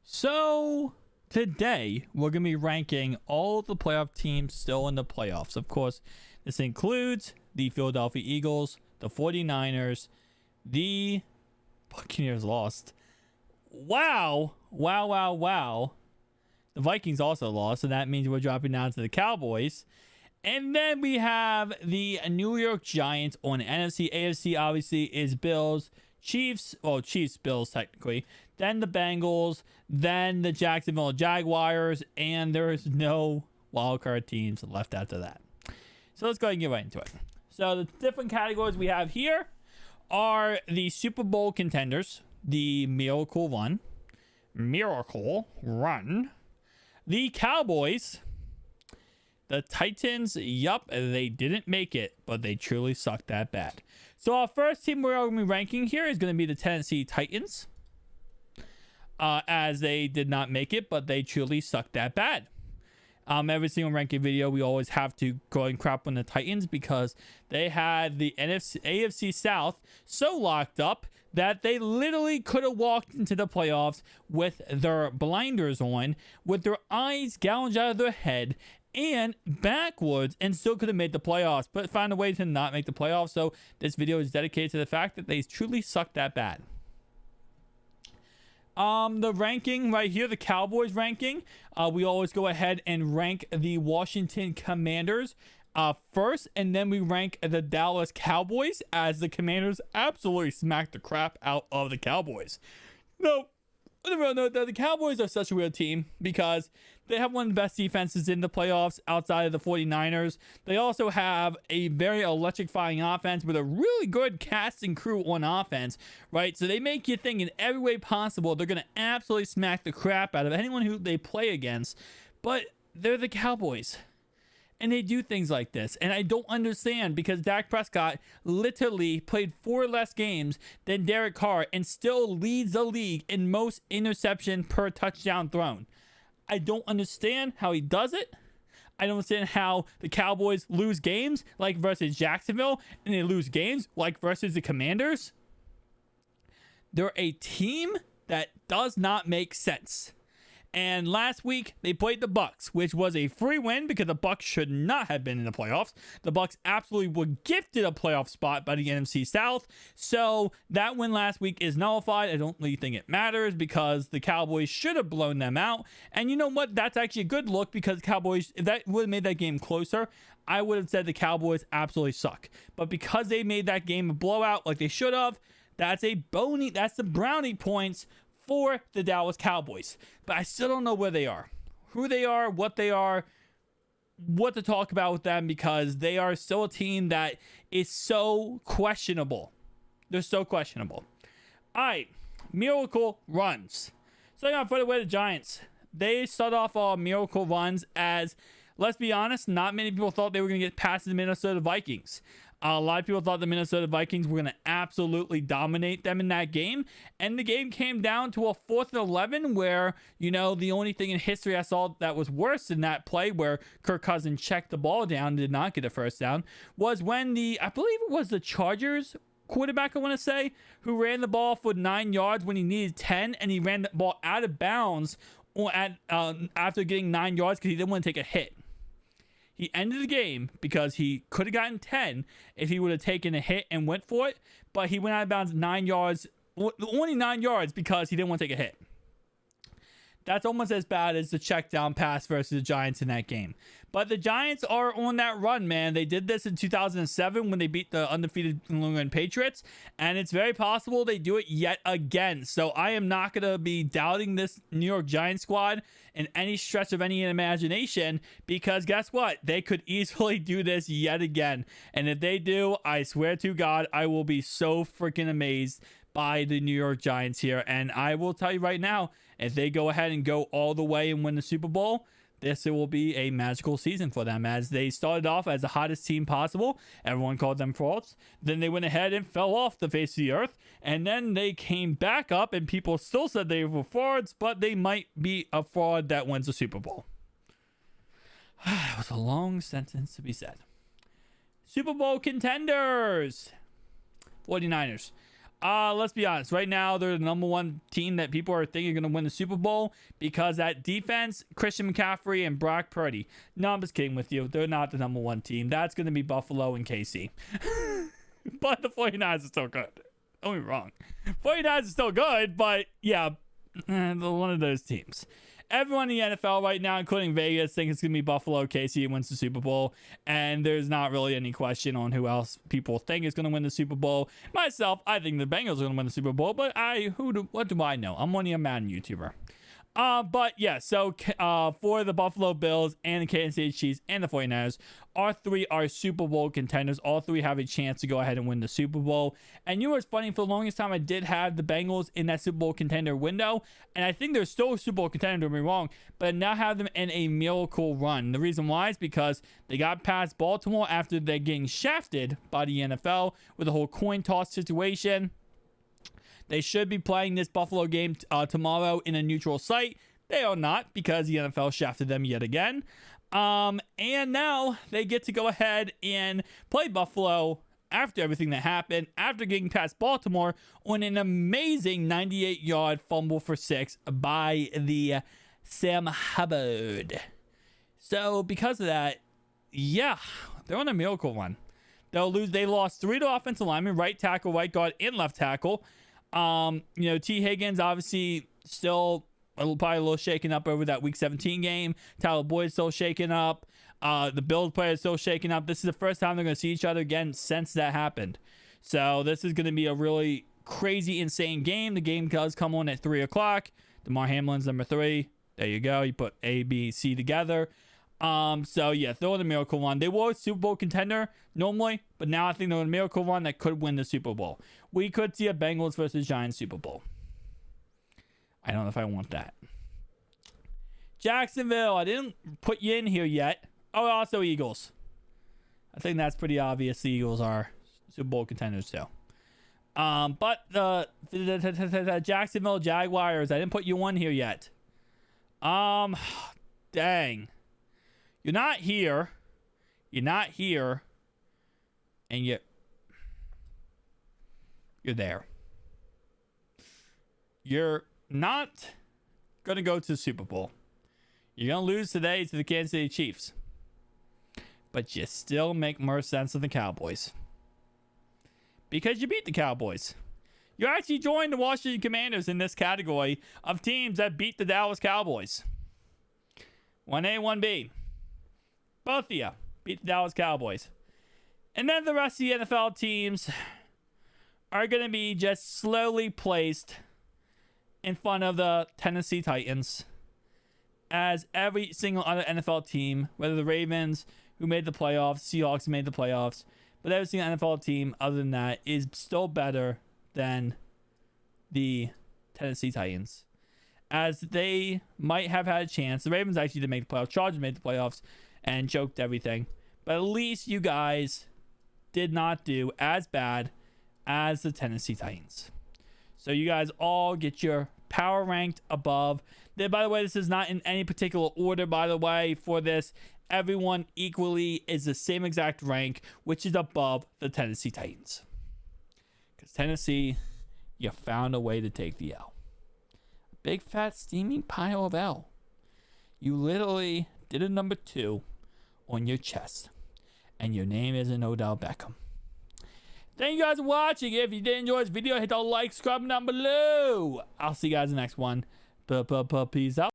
So today we're going to be ranking all of the playoff teams still in the playoffs. Of course, this includes the Philadelphia Eagles, the 49ers, the Buccaneers lost. Wow. The Vikings also lost, and that means we're dropping down to the Cowboys. And then we have the New York Giants on NFC. AFC obviously is Bills, Chiefs, Bills technically, then the Bengals, then the Jacksonville Jaguars, and there is no wildcard teams left after that. So let's go ahead and get right into it. So the different categories we have here are the Super Bowl contenders, the Miracle Run, the Cowboys, the Titans. Yup, they didn't make it, but they truly sucked that bad. So our first team we're going to be ranking here is going to be the Tennessee Titans, as they did not make it, but they truly sucked that bad. Every single ranking video, we always have to go and crap on the Titans because they had the AFC South so locked up that they literally could have walked into the playoffs with their blinders on, with their eyes gouged out of their head, and backwards, and still could have made the playoffs, but found a way to not make the playoffs. So this video is dedicated to the fact that they truly sucked that bad. The ranking right here, the Cowboys ranking, we always go ahead and rank the Washington Commanders first, and then we rank the Dallas Cowboys, as the Commanders absolutely smacked the crap out of the Cowboys. No, the Cowboys are such a weird team because they have one of the best defenses in the playoffs outside of the 49ers. They also have a very electrifying offense with a really good cast and crew on offense, right? So they make you think in every way possible they're going to absolutely smack the crap out of anyone who they play against. But they're the Cowboys, and they do things like this. And I don't understand, because Dak Prescott literally played 4 less games than Derek Carr and still leads the league in most interception per touchdown thrown. I don't understand how he does it. I don't understand how the Cowboys lose games like versus Jacksonville, and they lose games like versus the Commanders. They're a team that does not make sense. And last week they played the Bucs, which was a free win because the Bucs should not have been in the playoffs. The Bucs absolutely were gifted a playoff spot by the NFC South. So that win last week is nullified. I don't really think it matters because the Cowboys should have blown them out. And you know what? That's actually a good look, because Cowboys, if that would have made that game closer, I would have said the Cowboys absolutely suck. But because they made that game a blowout like they should have, that's the brownie points for the Dallas Cowboys. But I still don't know where they are, who they are, what to talk about with them, because they are still a team that is so questionable. They're so questionable. All right, miracle runs. So I'm going to put away the Giants. They start off all miracle runs as, let's be honest, not many people thought they were going to get past the Minnesota Vikings. A lot of people thought the Minnesota Vikings were going to absolutely dominate them in that game. And the game came down to a 4th and 11 where, the only thing in history I saw that was worse than that play where Kirk Cousins checked the ball down and did not get a first down was when I believe it was the Chargers quarterback, I want to say, who ran the ball for 9 yards when he needed 10, and he ran the ball out of bounds after getting 9 yards because he didn't want to take a hit. He ended the game because he could have gotten 10 if he would have taken a hit and went for it, but he went out of bounds 9 yards, only 9 yards, because he didn't want to take a hit. That's almost as bad as the check down pass versus the Giants in that game. But the Giants are on that run, man. They did this in 2007 when they beat the undefeated New England Patriots, and it's very possible they do it yet again. So I am not going to be doubting this New York Giants squad in any stretch of any imagination, because guess what? They could easily do this yet again. And if they do, I swear to God, I will be so freaking amazed by the New York Giants here. And I will tell you right now, if they go ahead and go all the way and win the Super Bowl, this will be a magical season for them, as they started off as the hottest team possible. Everyone called them frauds. Then they went ahead and fell off the face of the earth. And then they came back up, and people still said they were frauds, but they might be a fraud that wins the Super Bowl. It was a long sentence to be said. Super Bowl contenders. 49ers. Let's be honest. Right now, they're the number one team that people are thinking are going to win the Super Bowl because that defense, Christian McCaffrey and Brock Purdy. No, I'm just kidding with you. They're not the number one team. That's going to be Buffalo and KC. But the 49ers are still good. Don't get me wrong. 49ers are still good, but yeah, they're one of those teams. Everyone in the NFL right now, including Vegas, thinks it's going to be Buffalo. KC wins the Super Bowl. And there's not really any question on who else people think is going to win the Super Bowl. Myself, I think the Bengals are going to win the Super Bowl. But what do I know? I'm only a Madden YouTuber. But yeah, so for the Buffalo Bills and the Kansas City Chiefs and the 49ers, all three are Super Bowl contenders. All three have a chance to go ahead and win the Super Bowl. And you know what's funny? For the longest time, I did have the Bengals in that Super Bowl contender window. And I think they're still a Super Bowl contender, don't get me wrong. But I now have them in a miracle run. The reason why is because they got past Baltimore after they're getting shafted by the NFL with the whole coin toss situation. They should be playing this Buffalo game tomorrow in a neutral site. They are not because the NFL shafted them yet again. And now they get to go ahead and play Buffalo after everything that happened, after getting past Baltimore on an amazing 98-yard fumble for 6 by the Sam Hubbard. So because of that, yeah, they're on a miracle run. They lost 3 to offensive linemen, right tackle, right guard, and left tackle. T. Higgins obviously still probably a little shaken up over that Week 17 game. Tyler Boyd still shaken up. The Bills player is still shaken up. This is the first time they're going to see each other again since that happened. So this is going to be a really crazy, insane game. The game does come on at 3 o'clock. DeMar Hamlin's number 3. There you go. You put A, B, C together. So yeah, throw in a miracle run. They were a Super Bowl contender normally, but now I think they're in a miracle run that could win the Super Bowl. We could see a Bengals versus Giants Super Bowl. I don't know if I want that. Jacksonville, I didn't put you in here yet. Oh, also Eagles. I think that's pretty obvious. The Eagles are Super Bowl contenders too. But the Jacksonville Jaguars, I didn't put you on here yet. Dang. You're not here. You're not here. And you're there. You're not going to go to the Super Bowl. You're going to lose today to the Kansas City Chiefs. But you still make more sense than the Cowboys. Because you beat the Cowboys. You actually joined the Washington Commanders in this category of teams that beat the Dallas Cowboys. 1A, 1B. Both of you beat the Dallas Cowboys. And then the rest of the NFL teams are going to be just slowly placed in front of the Tennessee Titans as every single other NFL team, whether the Ravens, who made the playoffs, Seahawks made the playoffs, but every single NFL team other than that is still better than the Tennessee Titans. As they might have had a chance. The Ravens actually did make the playoffs. Chargers made the playoffs and choked everything. But at least you guys did not do as bad as the Tennessee Titans. So you guys all get your power ranked above. Then, by the way, this is not in any particular order, by the way, for this. Everyone equally is the same exact rank, which is above the Tennessee Titans. Because Tennessee, you found a way to take the L. Big, fat, steaming pile of L. You literally did a number 2 on your chest. And your name isn't Odell Beckham. Thank you guys for watching. If you did enjoy this video, hit the like, subscribe down below. I'll see you guys in the next one. Peace out.